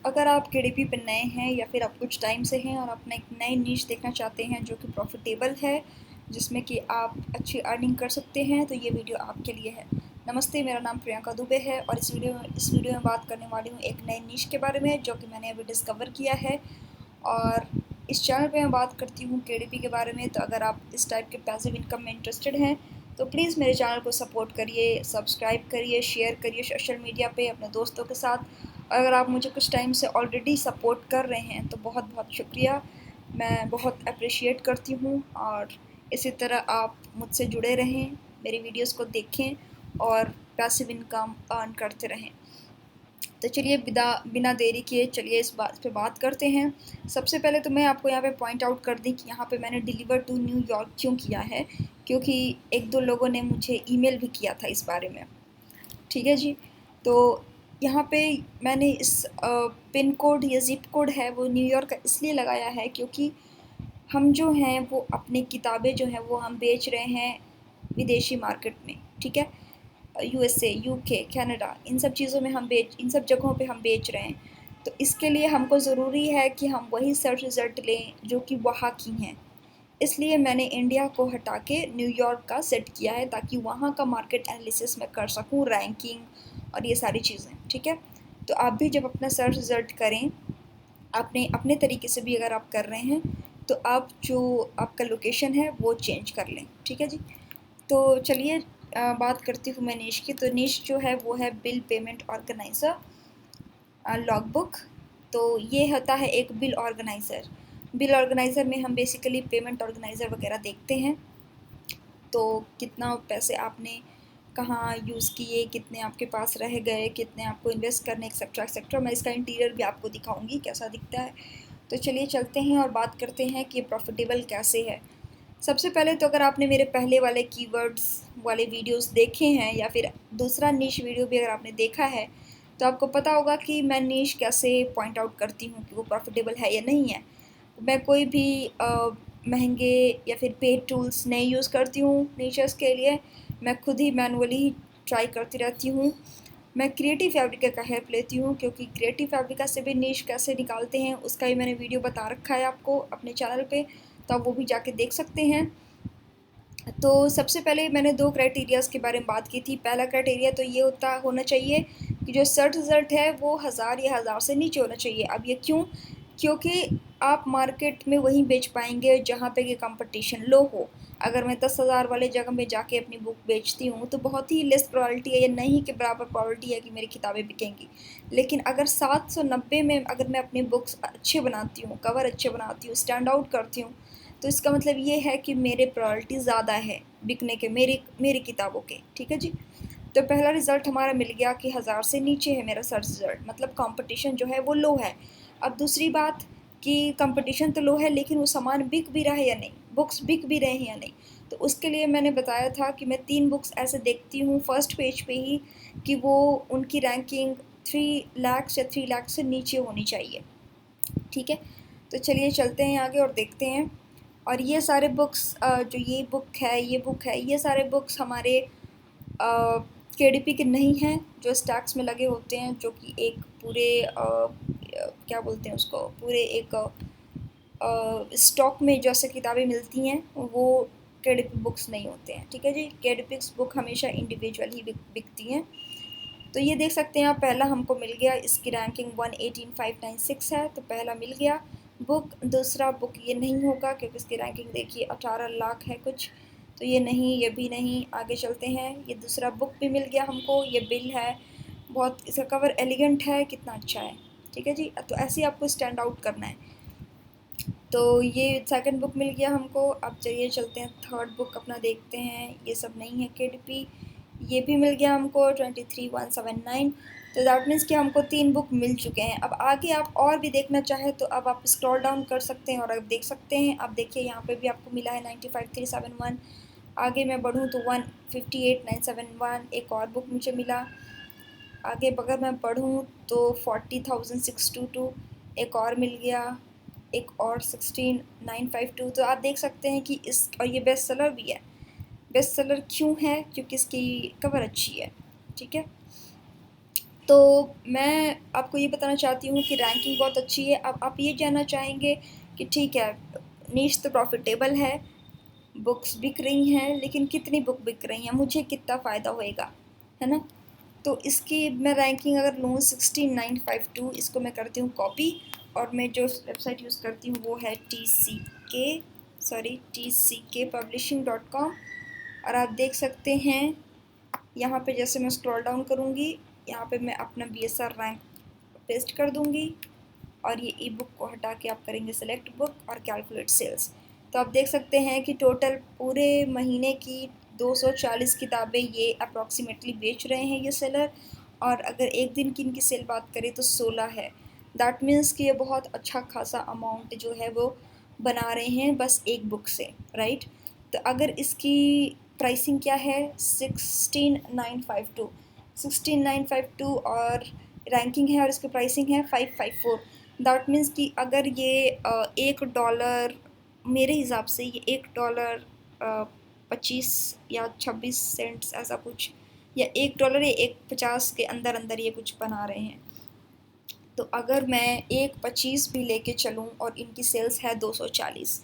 अगर आप केडीपी पे नए हैं या फिर आप कुछ टाइम से हैं और अपना एक नई नीश देखना चाहते हैं जो कि प्रॉफिटेबल है, जिसमें कि आप अच्छी अर्निंग कर सकते हैं, तो ये वीडियो आपके लिए है। नमस्ते, मेरा नाम प्रियंका दुबे है और इस वीडियो में बात करने वाली हूँ एक नई नीश के बारे में जो कि मैंने अभी डिस्कवर किया है। और इस चैनल पे मैं बात करती हूँ केडीपी के बारे में। तो अगर आप इस टाइप के पैसिव इनकम में इंटरेस्टेड हैं तो प्लीज़ मेरे चैनल को सपोर्ट करिए, सब्सक्राइब करिए, शेयर करिए सोशल मीडिया पे अपने दोस्तों के साथ। अगर आप मुझे कुछ टाइम से ऑलरेडी सपोर्ट कर रहे हैं तो बहुत बहुत शुक्रिया, मैं बहुत अप्रिशिएट करती हूँ। और इसी तरह आप मुझसे जुड़े रहें, मेरी वीडियोस को देखें और पैसिव इनकम अर्न करते रहें। तो चलिए बिना देरी किए चलिए इस बात पे बात करते हैं। सबसे पहले तो मैं आपको यहाँ पे पॉइंट आउट कर दी कि यहाँ पे मैंने डिलीवर टू न्यूयॉर्क क्यों किया है, क्योंकि एक दो लोगों ने मुझे ईमेल भी किया था इस बारे में। ठीक है जी। तो यहाँ पे मैंने इस पिन कोड या ज़िप कोड है वो न्यूयॉर्क का इसलिए लगाया है क्योंकि हम जो हैं वो अपनी किताबें जो हैं वो हम बेच रहे हैं विदेशी मार्केट में। ठीक है, यूएसए, यूके, कनाडा, इन सब जगहों पे हम बेच रहे हैं। तो इसके लिए हमको ज़रूरी है कि हम वही सर्च रिज़ल्ट लें जो कि वहाँ की हैं। इसलिए मैंने इंडिया को हटा के न्यूयॉर्क का सेट किया है ताकि वहाँ का मार्केट एनालिसिस मैं कर सकूँ, रैंकिंग और ये सारी चीज़ें। ठीक है, तो आप भी जब अपना सर्च रिज़ल्ट करें अपने अपने तरीके से भी अगर आप कर रहे हैं तो आप जो आपका लोकेशन है वो चेंज कर लें। ठीक है जी। तो चलिए बात करती हूँ मैं नीश की। तो नीश जो है वो है बिल पेमेंट ऑर्गेनाइज़र लॉगबुक। तो ये होता है एक बिल ऑर्गेनाइज़र। बिल ऑर्गेनाइज़र में हम बेसिकली पेमेंट ऑर्गेनाइज़र वगैरह देखते हैं। तो कितना पैसे आपने कहाँ यूज़ किए, कितने आपके पास रह गए, कितने आपको इन्वेस्ट करने, एक्सेट्रा एक्सेट्रा। मैं इसका इंटीरियर भी आपको दिखाऊंगी कैसा दिखता है। तो चलिए चलते हैं और बात करते हैं कि ये प्रॉफिटेबल कैसे है। सबसे पहले तो अगर आपने मेरे पहले वाले कीवर्ड्स वाले वीडियोस देखे हैं या फिर दूसरा नीश वीडियो भी अगर आपने देखा है तो आपको पता होगा कि मैं नीश कैसे पॉइंट आउट करती हूँ कि वो प्रॉफिटेबल है या नहीं है। मैं कोई भी महंगे या फिर पेड टूल्स नहीं यूज़ करती हूँ नीशेस के लिए। मैं खुद ही मैनुअली ट्राई करती रहती हूँ। मैं क्रिएटिव फैब्रिका का हेल्प लेती हूँ क्योंकि क्रिएटिव फैब्रिका से भी नीश कैसे निकालते हैं उसका भी मैंने वीडियो बता रखा है आपको अपने चैनल पे, तो आप वो भी जाके देख सकते हैं। तो सबसे पहले मैंने दो क्राइटेरियाज़ के बारे में बात की थी। पहला क्राइटेरिया तो ये होना चाहिए कि जो सर्च रिज़ल्ट है वो 1000 या 1000 से नीचे होना चाहिए। अब ये क्यों? क्योंकि आप मार्केट में वहीं बेच पाएंगे जहाँ पे कि कंपटीशन लो हो। अगर मैं 10,000 वाले जगह में जाके अपनी बुक बेचती हूँ तो बहुत ही लेस प्रोबेबिलिटी है या नहीं के बराबर प्रोबेबिलिटी है कि मेरी किताबें बिकेंगी। लेकिन अगर 790 में अगर मैं अपनी बुक्स अच्छे बनाती हूँ, कवर अच्छे बनाती हूँ, स्टैंड आउट करती हूँ, तो इसका मतलब ये है कि मेरे प्रायोरिटी ज़्यादा है बिकने के, मेरी किताबों के। ठीक है जी। तो पहला रिज़ल्ट हमारा मिल गया कि 1000 से नीचे है मेरा सर्च रिज़ल्ट, मतलब कंपटीशन जो है वो लो है। अब दूसरी बात कि कंपटीशन तो लो है लेकिन वो सामान बिक भी रहा है या नहीं, बुक्स बिक भी रहे हैं या नहीं। तो उसके लिए मैंने बताया था कि मैं 3 बुक्स ऐसे देखती हूँ फर्स्ट पेज पे ही कि वो उनकी रैंकिंग 3 लाख या 3 लाख से नीचे होनी चाहिए। ठीक है, तो चलिए चलते हैं आगे और देखते हैं। और ये सारे बुक्स जो ये सारे बुक्स हमारे केडीपी के नहीं हैं, जो स्टैक्स में लगे होते हैं, जो कि एक पूरे क्या बोलते हैं उसको, पूरे एक स्टॉक में जैसे किताबें मिलती हैं वो केडीपी बुक्स नहीं होते हैं। ठीक है जी, केडीपी बुक हमेशा इंडिविजुअल ही बिकती हैं। तो ये देख सकते हैं आप, पहला हमको मिल गया, इसकी रैंकिंग 118,596 है, तो पहला मिल गया बुक। दूसरा बुक ये नहीं होगा क्योंकि इसकी रैंकिंग देखिए 18 लाख है कुछ, तो ये नहीं, ये भी नहीं। आगे चलते हैं, ये दूसरा बुक भी मिल गया हमको, ये बिल है, बहुत इसका कवर एलिगेंट है, कितना अच्छा है। ठीक है जी, तो ऐसे ही आपको स्टैंड आउट करना है। तो ये सेकंड बुक मिल गया हमको। अब चलिए चलते हैं थर्ड बुक अपना देखते हैं। ये सब नहीं है केडीपी, ये भी मिल गया हमको 23,179। तो दैट मीन्स कि हमको 3 बुक मिल चुके हैं। अब आगे आप और भी देखना चाहें तो अब आप स्क्रॉल डाउन कर सकते हैं और अब देख सकते हैं। अब देखिए यहाँ पे भी आपको मिला है 95,371। आगे मैं बढ़ूँ तो 158,971 एक और बुक मुझे मिला। आगे अगर मैं पढ़ूँ तो 40,622 एक और मिल गया, एक और 16,952। तो आप देख सकते हैं कि और ये बेस्ट सेलर भी है। बेस्ट सेलर क्यों है? क्योंकि इसकी कवर अच्छी है। ठीक है, तो मैं आपको ये बताना चाहती हूँ कि रैंकिंग बहुत अच्छी है। अब आप ये जानना चाहेंगे कि ठीक है, नीश तो प्रॉफिटेबल है, बुक्स बिक रही हैं, लेकिन कितनी बुक बिक रही हैं, मुझे कितना फ़ायदा होएगा, है ना। तो इसकी मैं रैंकिंग अगर लूँ 16952, इसको मैं करती हूँ कॉपी, और मैं जो वेबसाइट यूज़ करती हूँ वो है tck publishing.com। और आप देख सकते हैं यहाँ पे, जैसे मैं स्क्रॉल डाउन करूँगी, यहाँ पे मैं अपना BSR रैंक पेस्ट कर दूँगी, और ये ई बुक को हटा के आप करेंगे सेलेक्ट बुक और कैलकुलेट सेल्स। तो आप देख सकते हैं कि टोटल पूरे महीने की 240 किताबें ये अप्रॉक्सीमेटली बेच रहे हैं ये सेलर। और अगर एक दिन की इनकी सेल बात करें तो 16 है। दैट मीन्स कि ये बहुत अच्छा खासा अमाउंट जो है वो बना रहे हैं बस एक बुक से, राइट। तो अगर इसकी प्राइसिंग क्या है, 16952, 16952, और रैंकिंग है, और इसकी प्राइसिंग है 554। दैट मीन्स कि अगर ये $1, मेरे हिसाब से ये $1 25 या 26 सेंट्स ऐसा कुछ, या $1 या 1.50 के अंदर अंदर ये कुछ बना रहे हैं। तो अगर मैं 1.25 भी लेके चलूँ और इनकी सेल्स है 240,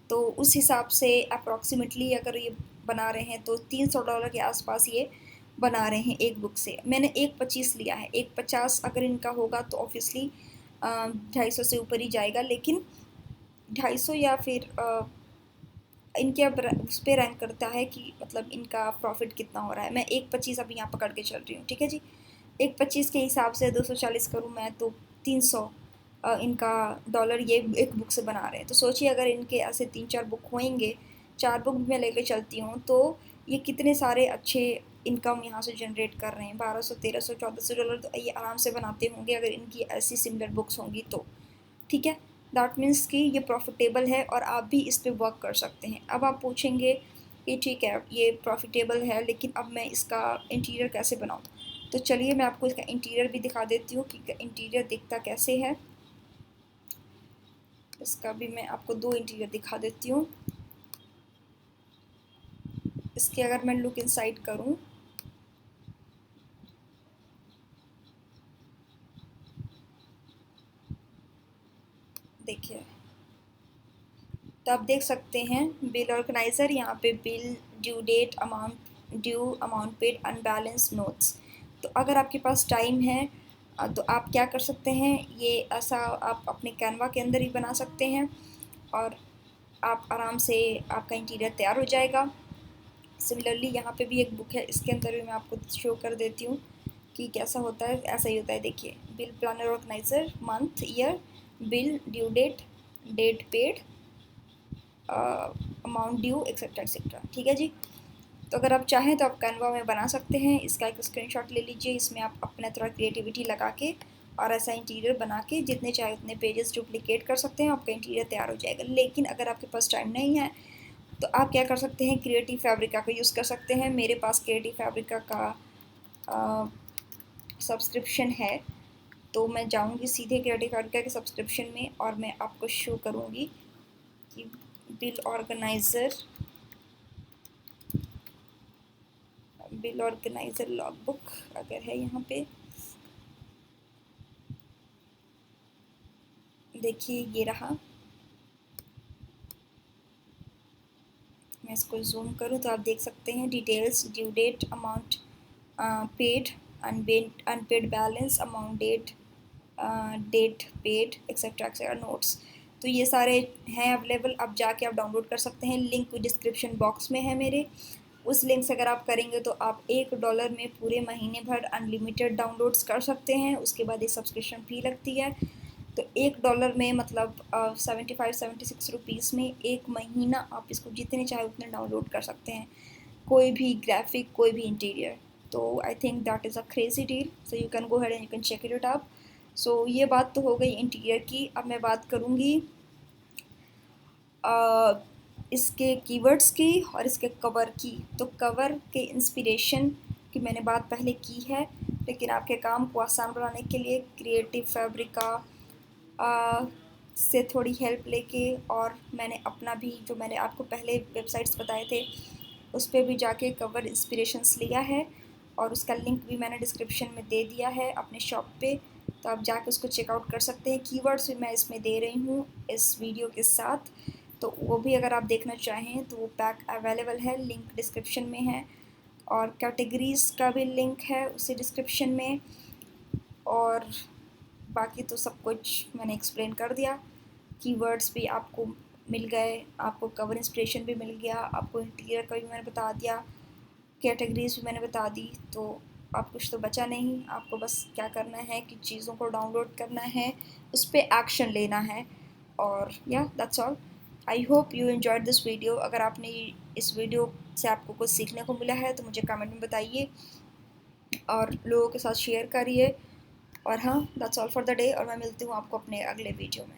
तो उस हिसाब से अप्रॉक्सीमेटली अगर ये बना रहे हैं तो $300 के आसपास ये बना रहे हैं एक बुक से। मैंने 1.25 लिया है, 1.50 अगर इनका होगा तो ऑब्वियसली 250 से ऊपर ही जाएगा, लेकिन 250 या फिर इनके अब उस पर रैंक करता है कि मतलब इनका प्रॉफिट कितना हो रहा है। मैं 1.25 अभी यहाँ पकड़ के चल रही हूँ, ठीक है जी। 1.25 के हिसाब से 240 करूँ मैं तो 300 इनका डॉलर ये एक बुक से बना रहे हैं। तो सोचिए अगर इनके ऐसे 3-4 बुक होंगे, 4 बुक मैं लेके चलती हूँ, तो ये कितने सारे अच्छे इनकम यहाँ से जनरेट कर रहे हैं। 1200, 1300, $1400 तो ये आराम से बनाते होंगे अगर इनकी ऐसी सिमिलर बुक्स होंगी तो, ठीक है। दैट मीन्स कि ये प्रॉफिटेबल है और आप भी इस पर वर्क कर सकते हैं। अब आप पूछेंगे कि ठीक है ये प्रॉफिटेबल है, लेकिन अब मैं इसका इंटीरियर कैसे बनाऊँ। तो चलिए मैं आपको इसका इंटीरियर भी दिखा देती हूँ कि इंटीरियर दिखता कैसे है। इसका भी मैं आपको 2 इंटीरियर दिखा देती हूँ। इसके अगर मैं लुक इनसाइड करूँ, देखिए, तो आप देख सकते हैं बिल ऑर्गेनाइज़र, यहाँ पे bill, due date, amount due, amount paid, unbalance, notes. तो अगर आपके पास टाइम है तो आप क्या कर सकते हैं, ये ऐसा आप अपने कैनवा के अंदर ही बना सकते हैं, और आप आराम से आपका इंटीरियर तैयार हो जाएगा। सिमिलरली यहाँ पे भी एक बुक है, इसके अंदर भी मैं आपको शो कर देती हूँ कि कैसा होता है। ऐसा ही होता है, देखिए, bill planner organiser, month, year, bill, due date, date paid, amount due, etcetera etcetera, ठीक है जी। तो अगर आप चाहें तो आप कैनवा में बना सकते हैं। इसका एक स्क्रीनशॉट ले लीजिए, इसमें आप अपना थोड़ा क्रिएटिविटी लगा के और ऐसा इंटीरियर बना के जितने चाहे उतने पेजेस डुप्लिकेट कर सकते हैं, आपका इंटीरियर तैयार हो जाएगा। लेकिन अगर आपके पास टाइम नहीं है तो आप क्या कर सकते हैं, क्रिएटिव फैब्रिका का यूज़ कर सकते हैं। मेरे पास क्रिएटिव फैब्रिका का सब्सक्रिप्शन है, तो मैं जाऊंगी सीधे क्रिएटिव फैब्रिका के सब्सक्रिप्शन में और मैं आपको शो करूंगी कि बिल ऑर्गेनाइज़र लॉगबुक अगर है यहाँ पे, देखिए ये रहा। मैं इसको जूम करूँ तो आप देख सकते हैं details, due date, amount paid, unpaid balance, amount date, date paid, etcetera etcetera, notes. तो ये सारे हैं अवेलेबल, अब जाके आप डाउनलोड कर सकते हैं। लिंक डिस्क्रिप्शन बॉक्स में है मेरे, उस लिंक से अगर आप करेंगे तो आप $1 में पूरे महीने भर अनलिमिटेड डाउनलोड्स कर सकते हैं। उसके बाद एक सब्सक्रिप्शन फ़ी लगती है, तो $1 में मतलब 75-76 रुपीज़ में एक महीना आप इसको जितने चाहे उतने डाउनलोड कर सकते हैं, कोई भी ग्राफिक, कोई भी इंटीरियर। तो I think that is a crazy deal, so you can go head and you can check it out. So ये बात तो हो गई इंटीरियर की। अब मैं बात करूँगी इसके कीवर्ड्स की और इसके कवर की। तो कवर के इंस्पिरेशन की मैंने बात पहले की है, लेकिन आपके काम को आसान बनाने के लिए क्रिएटिव फैब्रिका से थोड़ी हेल्प लेके, और मैंने अपना भी जो मैंने आपको पहले वेबसाइट्स बताए थे उस पर भी जाके कवर इंस्पिरेशंस लिया है, और उसका लिंक भी मैंने डिस्क्रिप्शन में दे दिया है अपने शॉप पे, तो आप जाकर उसको चेकआउट कर सकते हैं। कीवर्ड्स भी मैं इसमें दे रही हूँ इस वीडियो के साथ, तो वो भी अगर आप देखना चाहें तो वो पैक अवेलेबल है, लिंक डिस्क्रिप्शन में है। और कैटेगरीज़ का भी लिंक है उसी डिस्क्रिप्शन में। और बाकी तो सब कुछ मैंने एक्सप्लेन कर दिया। कीवर्ड्स भी आपको मिल गए, आपको कवर इंस्पिरेशन भी मिल गया, आपको इंटीरियर का भी मैंने बता दिया, कैटेगरीज भी मैंने बता दी। तो आप कुछ तो बचा नहीं, आपको बस क्या करना है कि चीज़ों को डाउनलोड करना है, उस पर एक्शन लेना है। और या that's all. I hope you enjoyed this video. अगर आपने इस वीडियो से आपको कुछ सीखने को मिला है तो मुझे कमेंट में बताइए और लोगों के साथ शेयर करिए। और हाँ, that's all for the day, और मैं मिलती हूँ आपको अपने अगले वीडियो में।